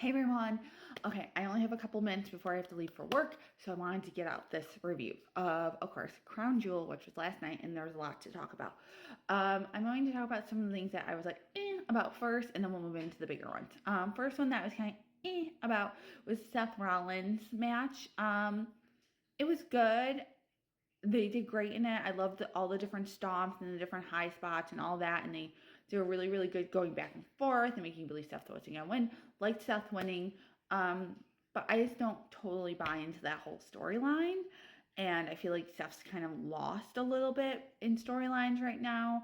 Hey everyone. Okay, I only have a couple minutes before I have to leave for work, so I wanted to get out this review of course, Crown Jewel, which was last night, and there's a lot to talk about. I'm going to talk about some of the things that I was like, about first, and then we'll move into the bigger ones. First one that was kind of about was Seth Rollins' match. It was good. They did great in it. I loved all the different stomps and the different high spots and all that. And they were really, really good going back and forth and making you believe Seth was going to win. Liked Seth winning. But I just don't totally buy into that whole storyline. And I feel like Seth's kind of lost a little bit in storylines right now,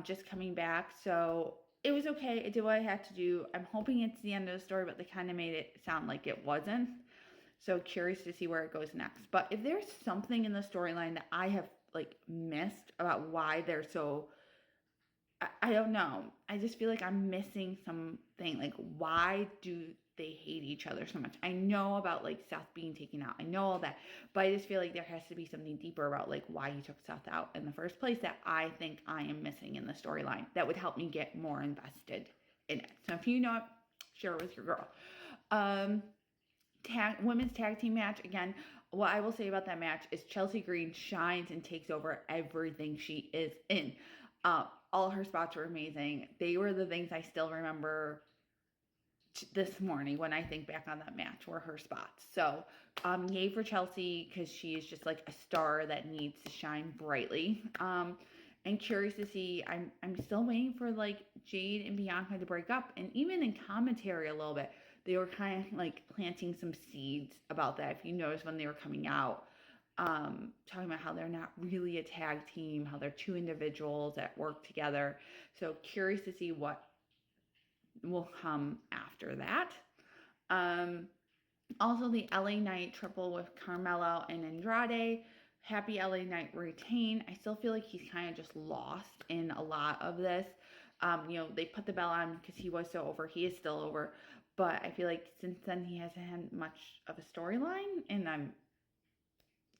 just coming back. So it was okay. It did what I had to do. I'm hoping it's the end of the story, but they kind of made it sound like it wasn't. So curious to see where it goes next. But if there's something in the storyline that I have like missed about why they're so, I don't know. I just feel like I'm missing something. Like, why do they hate each other so much? I know about like Seth being taken out. I know all that. But I just feel like there has to be something deeper about like why he took Seth out in the first place that I think I am missing in the storyline that would help me get more invested in it. So if you know it, share it with your girl. Women's tag team match. Again, what I will say about that match is Chelsea Green shines and takes over everything she is in. All her spots were amazing. They were the things I still remember this morning when I think back on that match, were her spots. So yay for Chelsea, because she is just like a star that needs to shine brightly. And curious to see, I'm still waiting for like Jade and Bianca to break up. And even in commentary a little bit, they were kind of like planting some seeds about that. If you notice when they were coming out, talking about how they're not really a tag team, how they're two individuals that work together. So curious to see what will come after that. Also, the LA Knight triple with Carmelo and Andrade. Happy LA Knight retain. I still feel like he's kind of just lost in a lot of this. They put the bell on because he was so over. He is still over. But I feel like since then he hasn't had much of a storyline, and I'm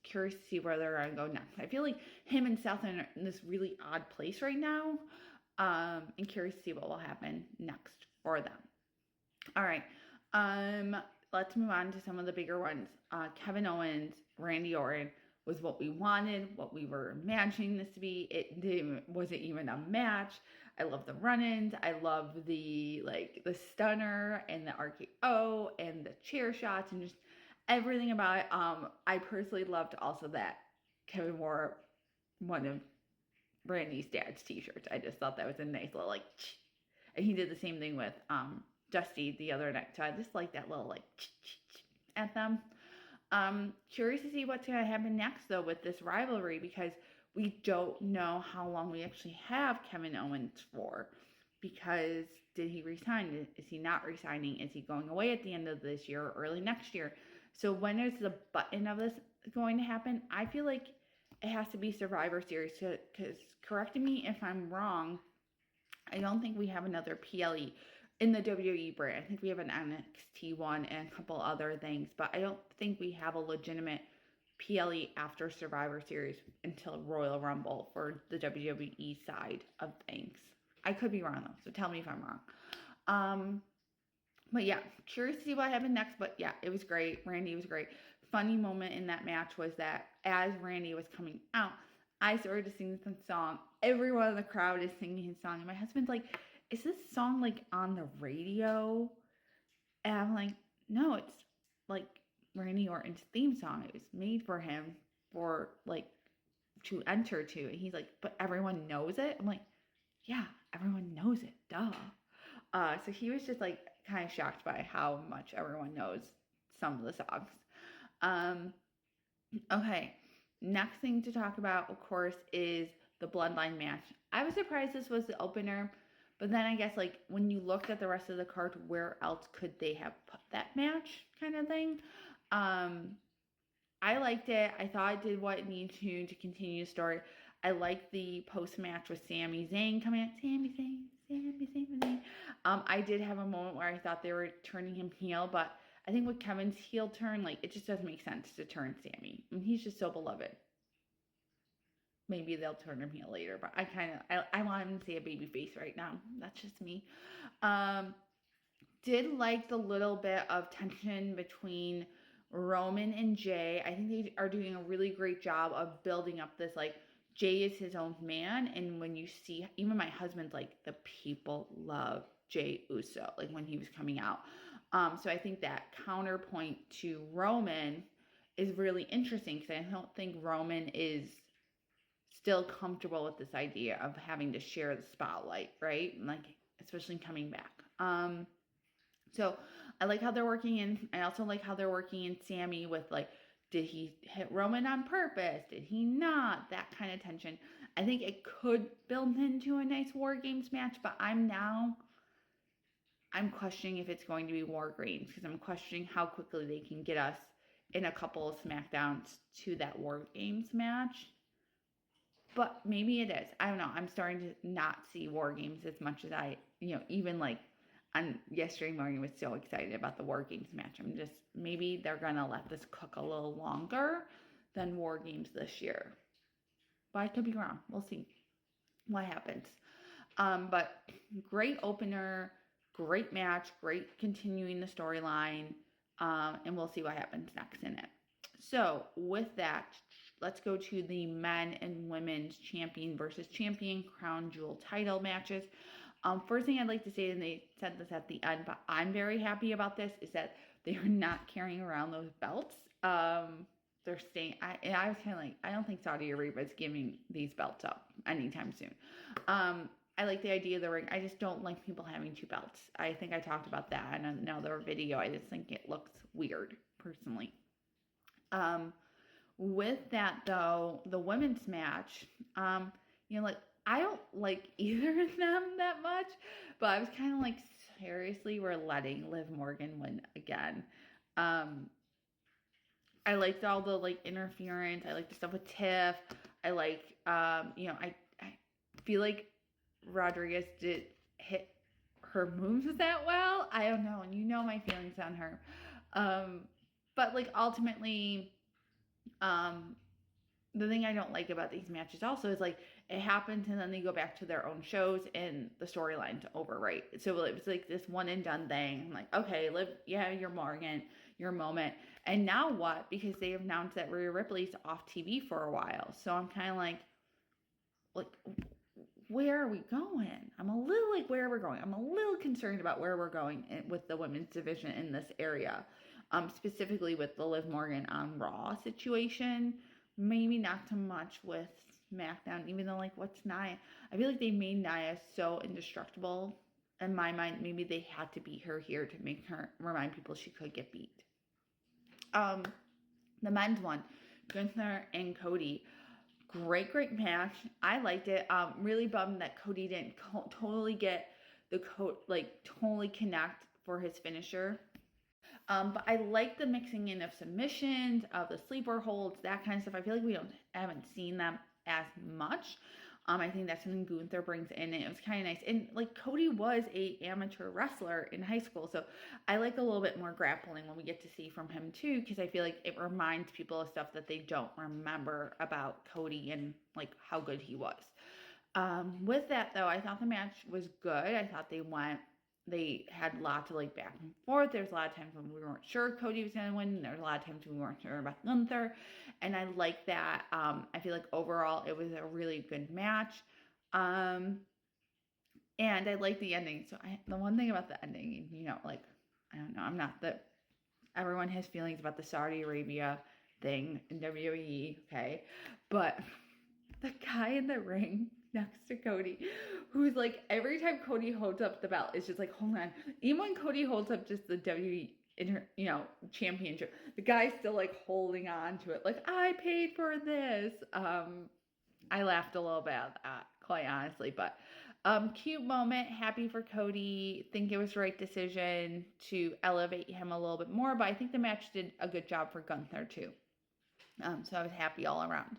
curious to see where they're going to go next. I feel like him and Seth are in this really odd place right now. And curious to see what will happen next for them. All right. Let's move on to some of the bigger ones. Kevin Owens, Randy Orton was what we wanted, what we were imagining this to be. Wasn't even a match. I love the run-ins. I love the stunner and the RKO and the chair shots and just everything about it. I personally loved also that Kevin wore one of Randy's dad's t-shirts. I just thought that was a nice little and he did the same thing with Dusty the other night. So I just like that little at them. Curious to see what's going to happen next though with this rivalry, because we don't know how long we actually have Kevin Owens for. Because did he resign? Is he not resigning? Is he going away at the end of this year or early next year? So when is the button of this going to happen? I feel like it has to be Survivor Series, because correct me if I'm wrong, I don't think we have another PLE in the WWE brand. I think we have an NXT one and a couple other things, but I don't think we have a legitimate PLE after Survivor Series until Royal Rumble for the WWE side of things. I could be wrong though, so tell me if I'm wrong. But yeah, curious to see what happened next. But yeah, it was great. Randy was great. Funny moment in that match was that as Randy was coming out, I started to sing the song. Everyone in the crowd is singing his song. And my husband's like, is this song like on the radio? And I'm like, no, it's like Randy Orton's theme song. It was made for him for to enter to. And he's like, but everyone knows it? I'm like, yeah, everyone knows it. Duh. So he was just kind of shocked by how much everyone knows some of the songs. Okay, next thing to talk about, of course, is the Bloodline match. I was surprised this was the opener, but then I guess when you looked at the rest of the card, where else could they have put that match kind of thing? I liked it. I thought it did what it needed to continue the story. I liked the post-match with Sami Zayn coming out. Sami Zayn. I did have a moment where I thought they were turning him heel, but I think with Kevin's heel turn, it just doesn't make sense to turn Sami. I mean, he's just so beloved. Maybe they'll turn him heel later, but I want him to see a baby face right now. That's just me. did like the little bit of tension between Roman and Jay. I think they are doing a really great job of building up this, like, Jay is his own man. And when you see, even my husband's like, the people love Jay Uso, like when he was coming out. So I think that counterpoint to Roman is really interesting because I don't think Roman is still comfortable with this idea of having to share the spotlight, right? Like, especially coming back. So I like how they're working in. I also like how they're working in Sammy with, like, did he hit Roman on purpose? Did he not? That kind of tension. I think it could build into a nice War Games match, but I'm questioning if it's going to be War Games because I'm questioning how quickly they can get us in a couple of SmackDowns to that War Games match. But maybe it is. I don't know. I'm starting to not see War Games as much as I, even like on yesterday morning was so excited about the War Games match. Maybe they're going to let this cook a little longer than War Games this year. But I could be wrong. We'll see what happens. But great opener, great match, great continuing the storyline, and we'll see what happens next in it. So with that, let's go to the men and women's champion versus champion crown jewel title matches. First thing I'd like to say, and they said this at the end, but I'm very happy about this, is that they are not carrying around those belts. They're staying. I was kind of like, I don't think Saudi Arabia is giving these belts up anytime soon. I like the idea of the ring. I just don't like people having two belts. I think I talked about that in another video. I just think it looks weird, personally. With that, though, the women's match, like, I don't like either of them that much, but I was kind of like, seriously, we're letting Liv Morgan win again. I liked all the, like, interference. I like the stuff with Tiff. I like, I feel like Rodriguez did hit her moves that well. I don't know, and my feelings on her. But, like, ultimately, the thing I don't like about these matches also is, like, it happens and then they go back to their own shows and the storyline's over, right? So it was like this one and done thing. I'm like, okay, Liv, yeah, you're Morgan, your moment. And now what? Because they announced that Rhea Ripley's off TV for a while. So I'm kind of like, where are we going? I'm a little like, where we're going. I'm a little concerned about where we're going with the women's division in this area. Specifically with the Liv Morgan on Raw situation. Maybe not so much with SmackDown, even though, like, what's Nia? I feel like they made Nia so indestructible. In my mind, maybe they had to beat her here to make her remind people she could get beat. The men's one, Gunther and Cody. Great match. I liked it. Really bummed that Cody didn't totally get the totally connect for his finisher. But I like the mixing in of submissions, of the sleeper holds, that kind of stuff. I feel like we haven't seen them as much. I think that's something Gunther brings in, and it was kind of nice. And, like, Cody was a amateur wrestler in high school, so I like a little bit more grappling when we get to see from him too, because I feel like it reminds people of stuff that they don't remember about Cody and, like, how good he was. With that, though, I thought the match was good. I thought they had lots of, like, back and forth. There's a lot of times when we weren't sure Cody was going to win. There's a lot of times we weren't sure about Gunther. And I like that. I feel like overall it was a really good match. And I like the ending. So the one thing about the ending, like, I don't know, I'm not everyone has feelings about the Saudi Arabia thing in WWE, okay? But the guy in the ring next to Cody, who's like, every time Cody holds up the belt, it's just like, hold on. Even when Cody holds up just the WWE championship, the guy's still, like, holding on to it, like, I paid for this. I laughed a little bit at that, quite honestly, but cute moment. Happy for Cody. Think it was the right decision to elevate him a little bit more, but I think the match did a good job for Gunther too. So I was happy all around.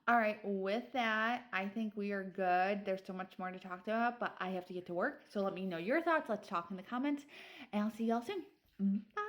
All right, with that, I think we are good. There's so much more to talk about, but I have to get to work. So let me know your thoughts. Let's talk in the comments, and I'll see y'all soon. Bye.